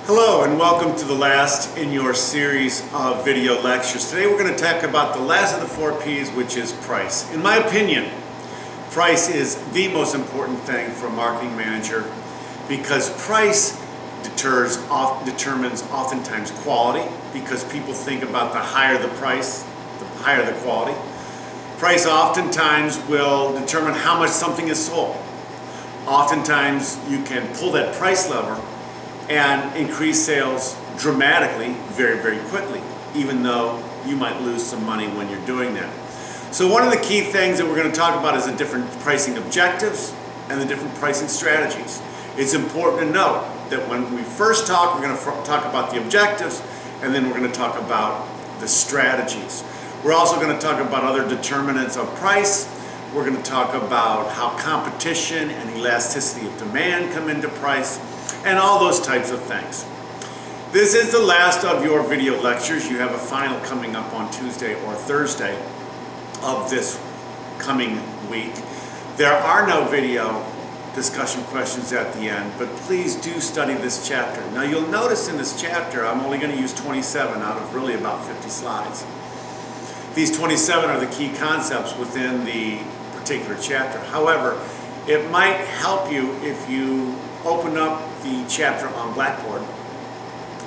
Hello and welcome to the last in your series of video lectures. Today we're going to talk about the last of the 4 P's, which is price. In my opinion, price is the most important thing for a marketing manager because price determines oftentimes quality, because people think about the higher the price, the higher the quality. Price oftentimes will determine how much something is sold. Oftentimes you can pull that price lever and increase sales dramatically very, very quickly, even though you might lose some money when you're doing that. So one of the key things that we're going to talk about is the different pricing objectives and the different pricing strategies. It's important to note that when we first talk, we're going to talk about the objectives, and then we're going to talk about the strategies. We're also going to talk about other determinants of price. We're going to talk about how competition and elasticity of demand come into price, and all those types of things. This is the last of your video lectures. You have a final coming up on Tuesday or Thursday of this coming week. There are no video discussion questions at the end, but please do study this chapter. Now you'll notice in this chapter I'm only going to use 27 out of really about 50 slides. These 27 are the key concepts within the particular chapter. However, it might help you if you open up the chapter on Blackboard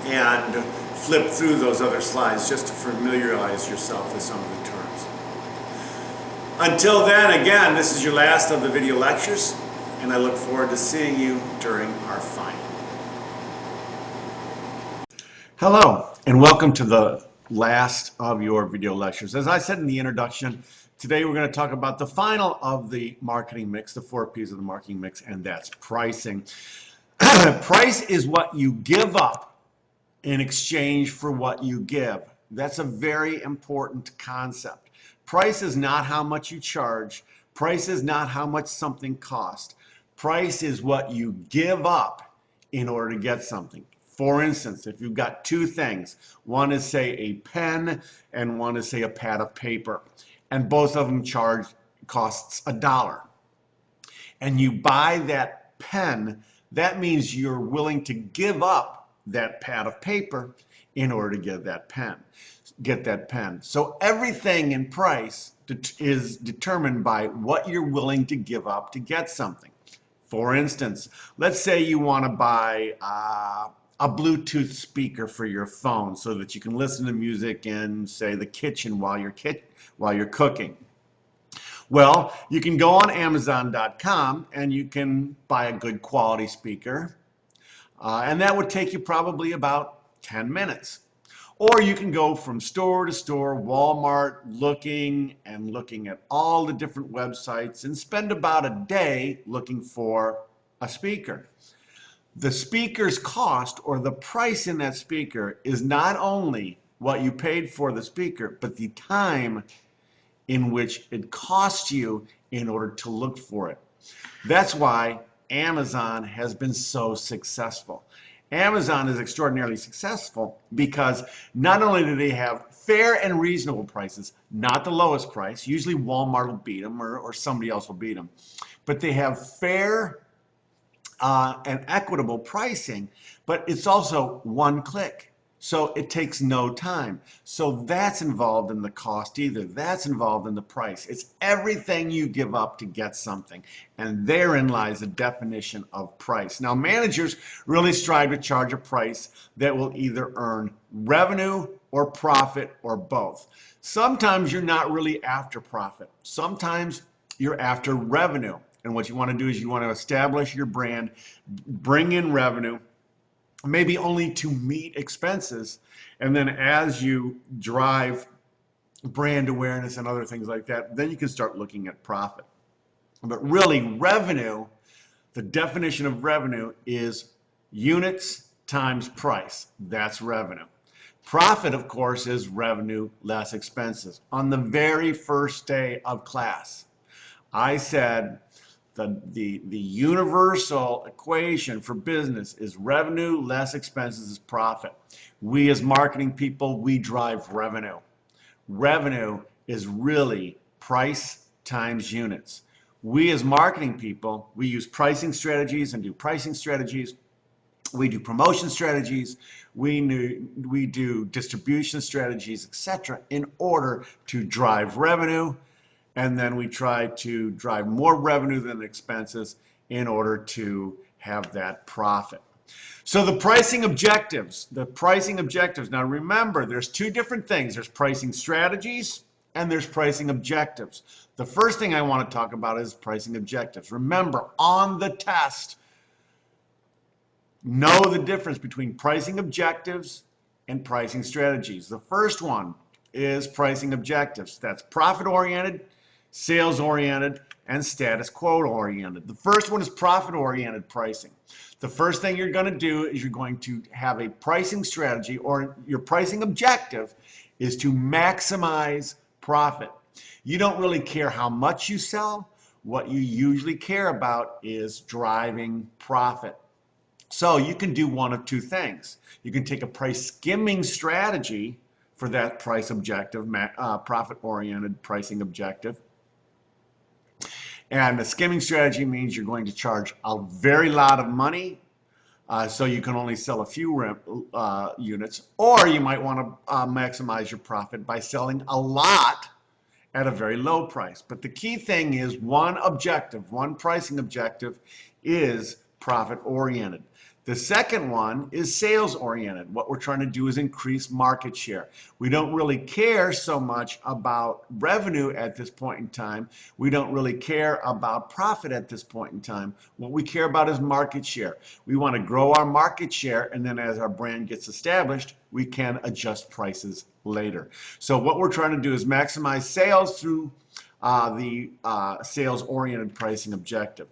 and flip through those other slides just to familiarize yourself with some of the terms. Until then, again, this is your last of the video lectures, and I look forward to seeing you during our final. Hello, and welcome to the last of your video lectures. As I said in the introduction, today we're going to talk about the final of the marketing mix, the 4 P's of the marketing mix, and that's pricing. Price is what you give up in exchange for what you give. That's a very important concept. Price is not how much you charge. Price is not how much something costs. Price is what you give up in order to get something. For instance, if you've got 2 things, one is say a pen and one is say a pad of paper, and both of them costs $1, and you buy that pen, that means you're willing to give up that pad of paper in order to get that pen. So everything in price is determined by what you're willing to give up to get something. For instance, let's say you want to buy a Bluetooth speaker for your phone so that you can listen to music in, say, the kitchen while you're cooking. Well, you can go on Amazon.com and you can buy a good quality speaker, and that would take you probably about 10 minutes. Or you can go from store to store, Walmart, looking at all the different websites and spend about a day looking for a speaker. The speaker's cost, or the price in that speaker, is not only what you paid for the speaker, but the time in which it costs you in order to look for it. That's why Amazon has been so successful. Amazon is extraordinarily successful because not only do they have fair and reasonable prices, not the lowest price, usually Walmart will beat them or somebody else will beat them, but they have fair and equitable pricing, but it's also one click. So it takes no time. So that's involved in the cost either. That's involved in the price. It's everything you give up to get something. And therein lies the definition of price. Now, managers really strive to charge a price that will either earn revenue or profit or both. Sometimes you're not really after profit. Sometimes you're after revenue. And what you want to do is you want to establish your brand, bring in revenue, maybe only to meet expenses, and then as you drive brand awareness and other things like that, then you can start looking at profit. But really, revenue, the definition of revenue is units times price. That's revenue. Profit, of course, is revenue less expenses. On the very first day of class, I said the universal equation for business is revenue less expenses is profit. We as marketing people, we drive revenue. Revenue is really price times units. We as marketing people, we use pricing strategies and do pricing strategies We do promotion strategies, we do distribution strategies, etc., in order to drive revenue, and then we try to drive more revenue than expenses in order to have that profit. So the pricing objectives, now remember, there's two different things. There's pricing strategies and there's pricing objectives. The first thing I want to talk about is pricing objectives. Remember, on the test, know the difference between pricing objectives and pricing strategies. The first one is pricing objectives. That's profit-oriented, sales-oriented, and status quo-oriented. The first one is profit-oriented pricing. The first thing you're going to do is you're going to have a pricing strategy, or your pricing objective is to maximize profit. You don't really care how much you sell. What you usually care about is driving profit. So you can do one of two things. You can take a price skimming strategy for that price objective, profit-oriented pricing objective. And the skimming strategy means you're going to charge a very lot of money, so you can only sell a few units, or you might want to maximize your profit by selling a lot at a very low price. But the key thing is one pricing objective is profit-oriented. The second one is sales-oriented. What we're trying to do is increase market share. We don't really care so much about revenue at this point in time. We don't really care about profit at this point in time. What we care about is market share. We want to grow our market share, and then as our brand gets established, we can adjust prices later. So what we're trying to do is maximize sales through the sales-oriented pricing objective.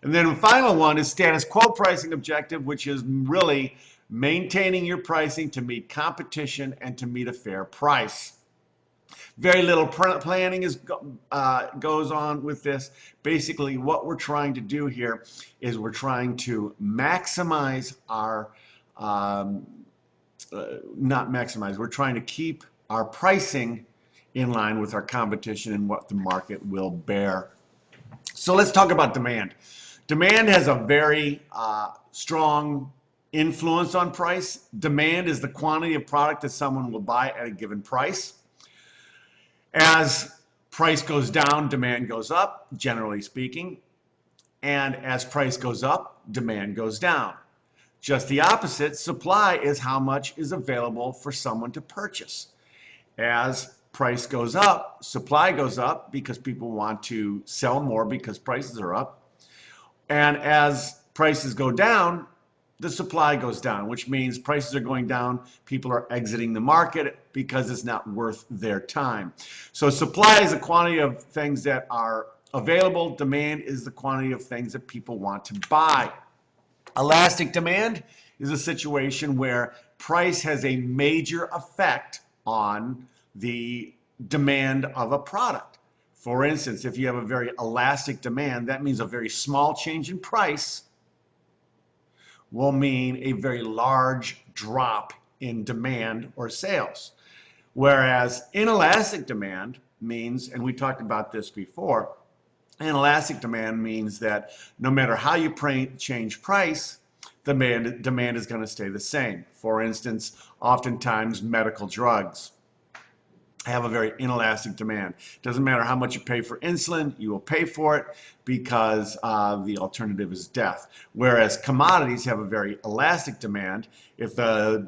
And then the final one is status quo pricing objective, which is really maintaining your pricing to meet competition and to meet a fair price. Very little planning goes on with this. Basically, what we're trying to do here is we're trying to maximize our, we're trying to keep our pricing in line with our competition and what the market will bear. So let's talk about demand. Demand has a very strong influence on price. Demand is the quantity of product that someone will buy at a given price. As price goes down, demand goes up, generally speaking. And as price goes up, demand goes down. Just the opposite, supply is how much is available for someone to purchase. As price goes up, supply goes up because people want to sell more because prices are up. And as prices go down, the supply goes down, which means prices are going down. People are exiting the market because it's not worth their time. So supply is the quantity of things that are available. Demand is the quantity of things that people want to buy. Elastic demand is a situation where price has a major effect on the demand of a product. For instance, if you have a very elastic demand, that means a very small change in price will mean a very large drop in demand or sales. Whereas inelastic demand means, and we talked about this before, inelastic demand means that no matter how you change price, demand is going to stay the same. For instance, oftentimes medical drugs have a very inelastic demand. Doesn't matter how much you pay for insulin, you will pay for it because the alternative is death. Whereas commodities have a very elastic demand. If the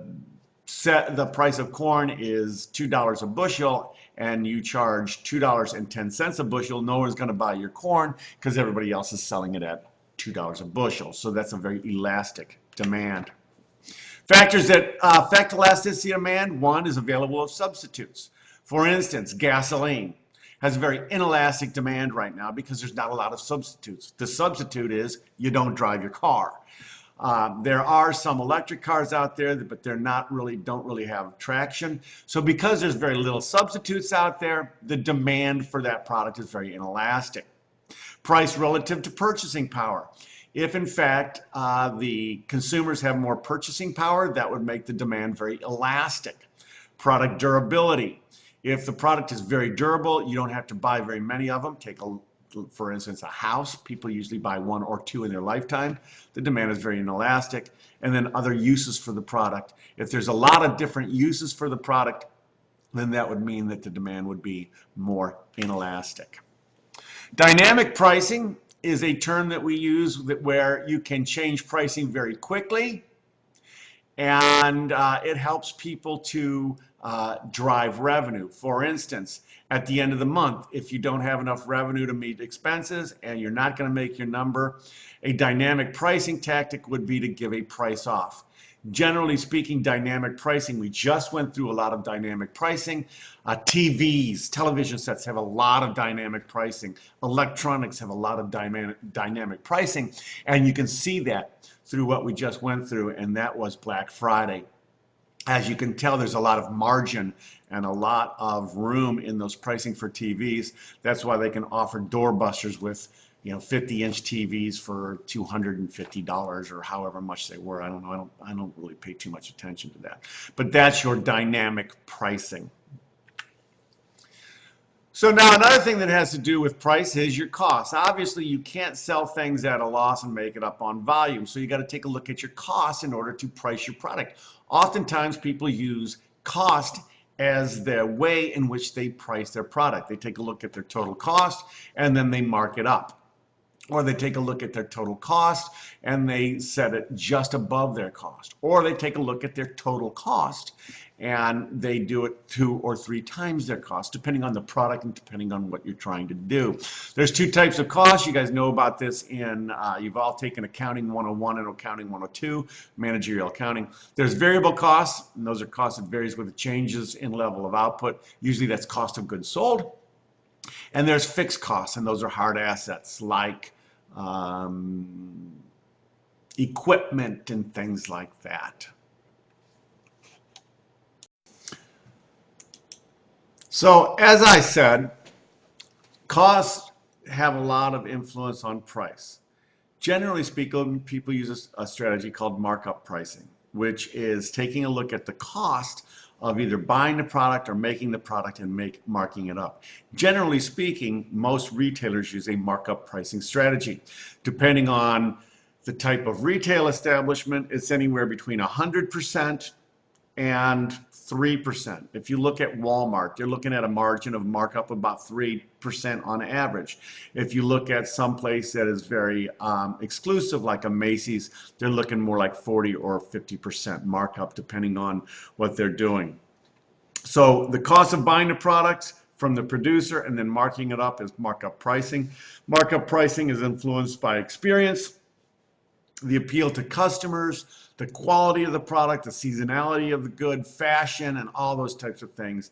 price of corn is $2 a bushel and you charge $2.10 a bushel, no one's going to buy your corn because everybody else is selling it at $2 a bushel. So that's a very elastic demand. Factors that affect elasticity of demand: one is available of substitutes. For instance, gasoline has a very inelastic demand right now because there's not a lot of substitutes. The substitute is you don't drive your car. There are some electric cars out there, but they're don't really have traction. So because there's very little substitutes out there, the demand for that product is very inelastic. Price relative to purchasing power. If in fact the consumers have more purchasing power, that would make the demand very elastic. Product durability. If the product is very durable, you don't have to buy very many of them. Take a for instance, a house, people usually buy one or two in their lifetime. The demand is very inelastic. And then other uses for the product. If there's a lot of different uses for the product, then that would mean that the demand would be more inelastic. Dynamic pricing is a term that we use where you can change pricing very quickly, and it helps people to drive revenue. For instance, at the end of the month, if you don't have enough revenue to meet expenses and you're not going to make your number, a dynamic pricing tactic would be to give a price off. Generally speaking, dynamic pricing, we just went through a lot of dynamic pricing. TVs, television sets have a lot of dynamic pricing. Electronics have a lot of dynamic pricing. And you can see that through what we just went through, and that was Black Friday. As you can tell, there's a lot of margin and a lot of room in those pricing for TVs. That's why they can offer doorbusters with 50-inch TVs for $250 or however much they were. I don't know. I don't really pay too much attention to that. But that's your dynamic pricing. So now another thing that has to do with price is your costs. Obviously, you can't sell things at a loss and make it up on volume. So you got to take a look at your costs in order to price your product. Oftentimes, people use cost as the way in which they price their product. They take a look at their total cost and then they mark it up. Or they take a look at their total cost and they set it just above their cost. Or they take a look at their total cost and they do it 2 or 3 times their cost, depending on the product and depending on what you're trying to do. There's 2 types of costs. You guys know about this in, you've all taken Accounting 101 and Accounting 102, managerial accounting. There's variable costs, and those are costs that varies with the changes in level of output. Usually that's cost of goods sold. And there's fixed costs, and those are hard assets like equipment and things like that. So as I said, costs have a lot of influence on price. Generally speaking, people use a strategy called markup pricing, which is taking a look at the cost of either buying the product or making the product and marking it up. Generally speaking, most retailers use a markup pricing strategy. Depending on the type of retail establishment, it's anywhere between 100% and 3%. If you look at Walmart, you're looking at a margin of markup of about 3% on average. If you look at some place that is very exclusive, like a Macy's, they're looking more like 40 or 50% markup, depending on what they're doing. So the cost of buying the product from the producer and then marking it up is markup pricing. Markup pricing is influenced by experience, the appeal to customers, the quality of the product, the seasonality of the good, fashion, and all those types of things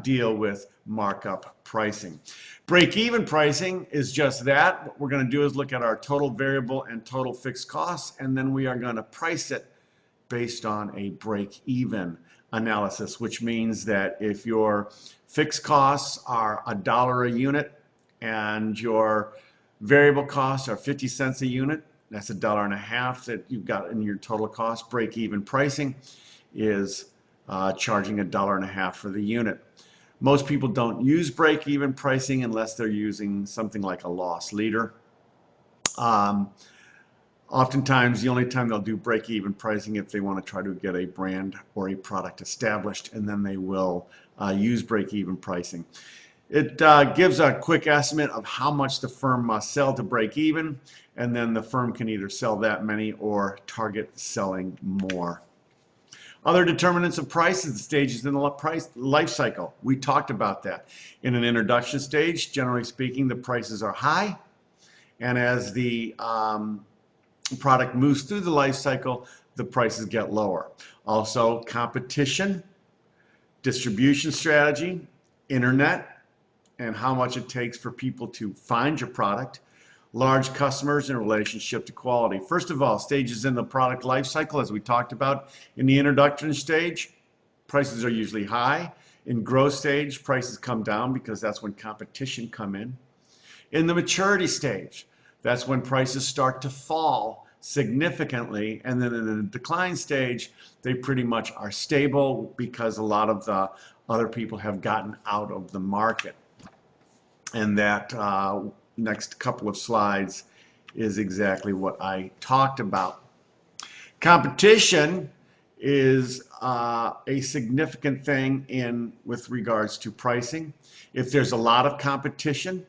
deal with markup pricing. Break-even pricing is just that. What we're going to do is look at our total variable and total fixed costs, and then we are going to price it based on a break-even analysis, which means that if your fixed costs are $1 a unit and your variable costs are 50 cents a unit, that's $1.50 that you've got in your total cost. Break-even pricing is charging $1.50 for the unit. Most people don't use break-even pricing unless they're using something like a loss leader. Oftentimes, the only time they'll do break-even pricing if they want to try to get a brand or a product established, and then they will use break-even pricing. It gives a quick estimate of how much the firm must sell to break even, and then the firm can either sell that many or target selling more. Other determinants of price is the stages in the life cycle. We talked about that. In an introduction stage, generally speaking, the prices are high, and as the product moves through the life cycle, the prices get lower. Also, competition, distribution strategy, internet, and how much it takes for people to find your product, large customers, and relationship to quality. First of all, stages in the product life cycle, as we talked about. In the introduction stage, prices are usually high. In growth stage, prices come down because that's when competition come in. In the maturity stage, that's when prices start to fall significantly, and then in the decline stage, they pretty much are stable because a lot of the other people have gotten out of the market. And that next couple of slides is exactly what I talked about. Competition is a significant thing with regards to pricing. If there's a lot of competition,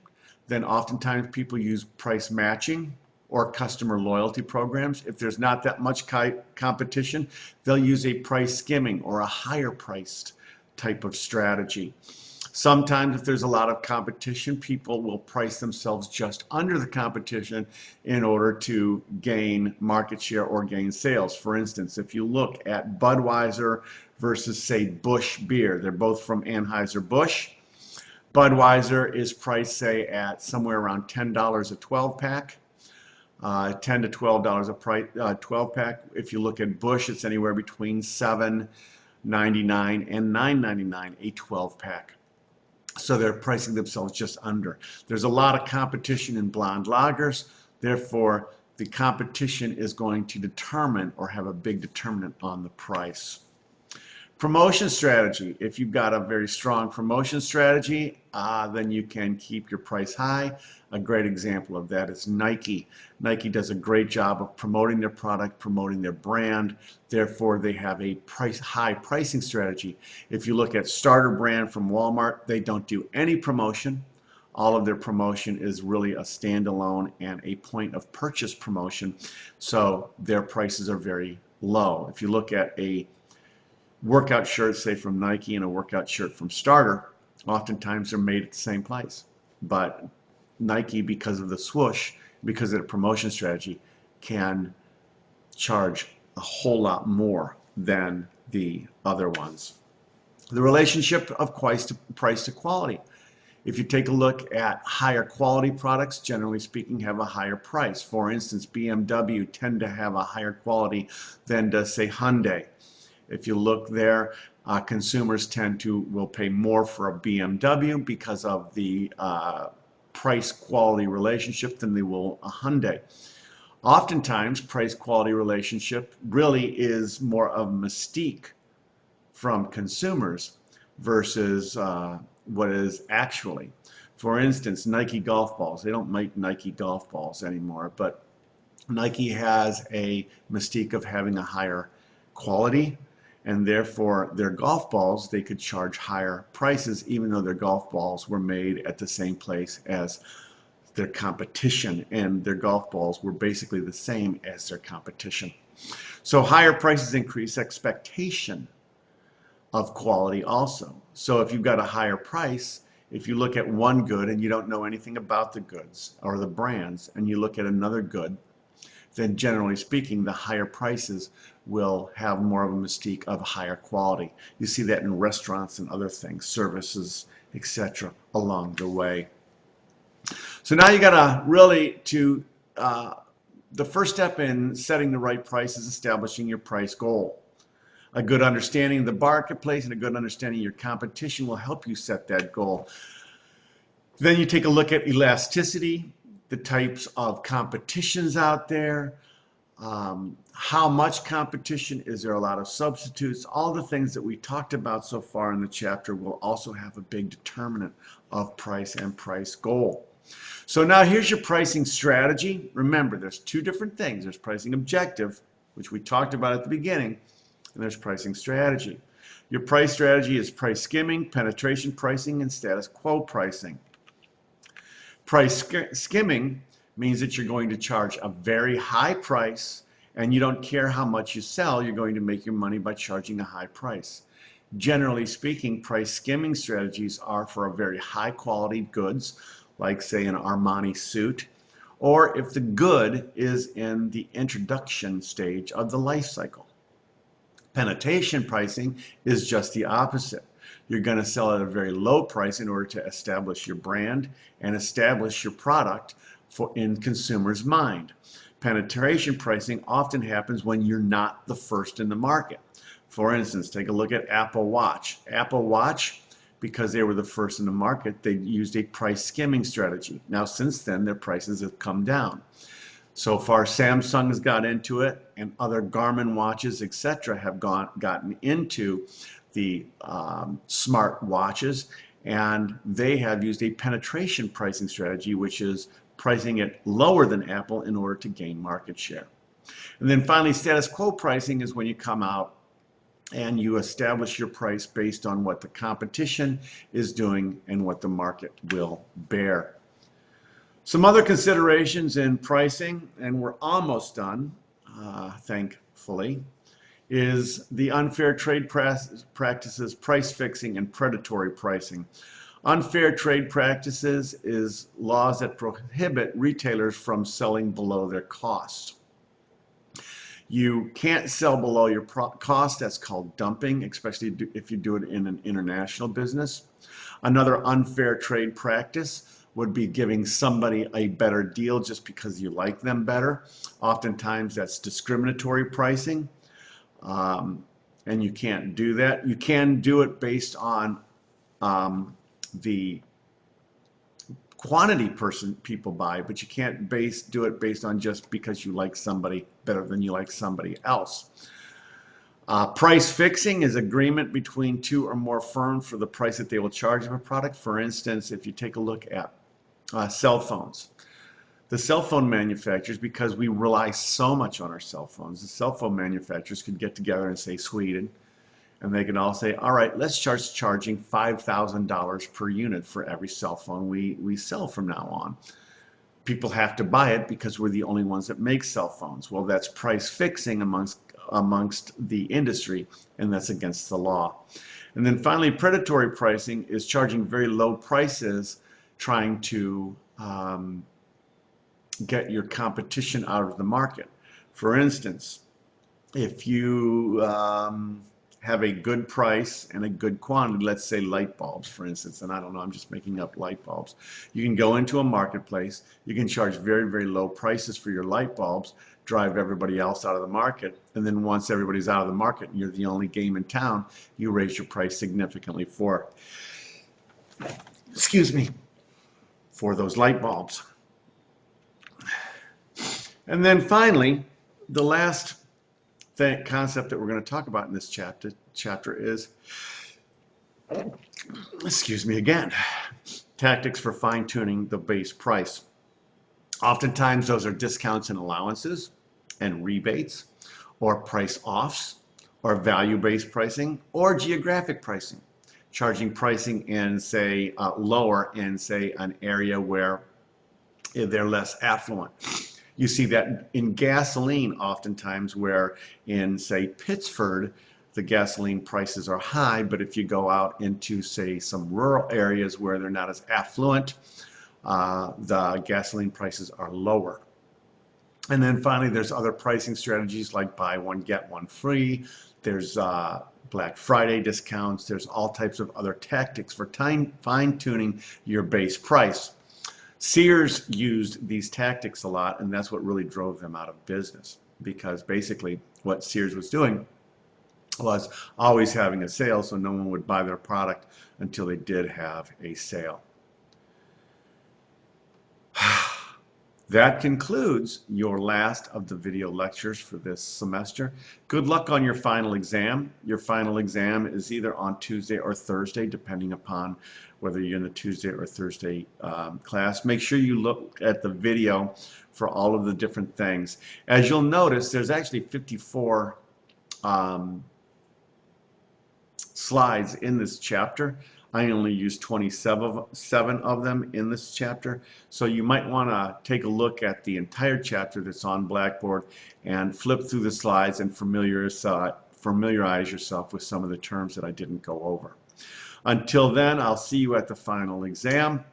then oftentimes people use price matching or customer loyalty programs. If there's not that much competition, they'll use a price skimming or a higher priced type of strategy. Sometimes if there's a lot of competition, people will price themselves just under the competition in order to gain market share or gain sales. For instance, if you look at Budweiser versus, say, Busch beer, they're both from Anheuser-Busch. Budweiser is priced, say, at somewhere around $10 a 12-pack. $10 to $12 a 12-pack. If you look at Busch, it's anywhere between $7.99 and $9.99 a 12-pack. So they're pricing themselves just under. There's a lot of competition in blonde lagers. Therefore, the competition is going to determine or have a big determinant on the price. Promotion strategy. If you've got a very strong promotion strategy, then you can keep your price high. A great example of that is Nike. Nike does a great job of promoting their product, promoting their brand. Therefore, they have a high pricing strategy. If you look at Starter brand from Walmart, they don't do any promotion. All of their promotion is really a standalone and a point of purchase promotion. So their prices are very low. If you look at a workout shirt, say from Nike, and a workout shirt from Starter, oftentimes they're made at the same price. But Nike, because of the swoosh, because of the promotion strategy, can charge a whole lot more than the other ones. The relationship of price to quality. If you take a look at higher quality products, generally speaking, have a higher price. For instance, BMW tend to have a higher quality than does, say, Hyundai. If you look there, consumers will pay more for a BMW because of the price-quality relationship than they will a Hyundai. Oftentimes, price-quality relationship really is more of a mystique from consumers versus what is actually. For instance, Nike golf balls. They don't make Nike golf balls anymore, but Nike has a mystique of having a higher quality, and therefore their golf balls, they could charge higher prices even though their golf balls were made at the same place as their competition, and their golf balls were basically the same as their competition. So higher prices increase expectation of quality also. So if you've got a higher price, if you look at one good and you don't know anything about the goods or the brands, and you look at another good, then generally speaking, the higher prices will have more of a mystique of higher quality. You see that in restaurants and other things, services, etc., along the way. So now you gotta really the first step in setting the right price is establishing your price goal. A good understanding of the marketplace and a good understanding of your competition will help you set that goal. Then you take a look at elasticity, the types of competitions out there, how much competition, is there a lot of substitutes? All the things that we talked about so far in the chapter will also have a big determinant of price and price goal. So now here's your pricing strategy. Remember, there's two different things. There's pricing objective, which we talked about at the beginning, and there's pricing strategy. Your price strategy is price skimming, penetration pricing, and status quo pricing. Price skimming means that you're going to charge a very high price, and you don't care how much you sell, you're going to make your money by charging a high price. Generally speaking, price skimming strategies are for a very high quality goods, like say an Armani suit, or if the good is in the introduction stage of the life cycle. Penetration pricing is just the opposite. You're going to sell at a very low price in order to establish your brand and establish your product in consumers' mind. Penetration pricing often happens when you're not the first in the market. For instance, take a look at Apple Watch. Apple Watch, because they were the first in the market, they used a price skimming strategy. Now, since then, their prices have come down. So far, Samsung has got into it, and other Garmin watches, etc., have gotten into the smart watches, And they have used a penetration pricing strategy, which is pricing it lower than Apple in order to gain market share. And then finally, status quo pricing is when you come out and you establish your price based on what the competition is doing and what the market will bear. Some other considerations in pricing, and we're almost done, thankfully, is the unfair trade practices, price fixing, and predatory pricing. Unfair trade practices is laws that prohibit retailers from selling below their cost. You can't sell below your cost. That's called dumping, especially if you do it in an international business. Another unfair trade practice would be giving somebody a better deal just because you like them better. Oftentimes that's discriminatory pricing, and you can't do that. You can do it based on the quantity people buy, but you can't do it based on just because you like somebody better than you like somebody else. Price fixing is agreement between two or more firms for the price that they will charge of a product. For instance, if you take a look at cell phones, the cell phone manufacturers, because we rely so much on our cell phones, the cell phone manufacturers could get together and say Sweden, and they can all say, all right, let's start charging $5,000 per unit for every cell phone we sell from now on. People have to buy it because we're the only ones that make cell phones. Well, that's price fixing amongst the industry, and that's against the law. And then finally, predatory pricing is charging very low prices, trying to get your competition out of the market. For instance, if you have a good price and a good quantity, let's say light bulbs, for instance, and I don't know, I'm just making up light bulbs. You can go into a marketplace, you can charge very, very low prices for your light bulbs, drive everybody else out of the market, and then once everybody's out of the market and you're the only game in town, you raise your price significantly for those light bulbs. And then finally, the last concept that we're going to talk about in this chapter is, tactics for fine-tuning the base price. Oftentimes those are discounts and allowances and rebates, or price offs, or value-based pricing, or geographic pricing. Charging pricing in, say, lower in, say, an area where they're less affluent. You see that in gasoline oftentimes, where in, say, Pittsford, the gasoline prices are high, but if you go out into, say, some rural areas where they're not as affluent, the gasoline prices are lower. And then finally, there's other pricing strategies like buy one, get one free. There's Black Friday discounts. There's all types of other tactics for fine-tuning your base price. Sears used these tactics a lot, and that's what really drove them out of business, because basically what Sears was doing was always having a sale, so no one would buy their product until they did have a sale. That concludes your last of the video lectures for this semester. Good luck on your final exam. Your final exam is either on Tuesday or Thursday, depending upon whether you're in the Tuesday or Thursday class. Make sure you look at the video for all of the different things. As you'll notice, there's actually 54 slides in this chapter. I only used 27 of them in this chapter, so you might want to take a look at the entire chapter that's on Blackboard and flip through the slides and familiarize yourself with some of the terms that I didn't go over. Until then, I'll see you at the final exam.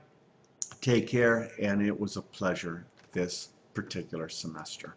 Take care, and it was a pleasure this particular semester.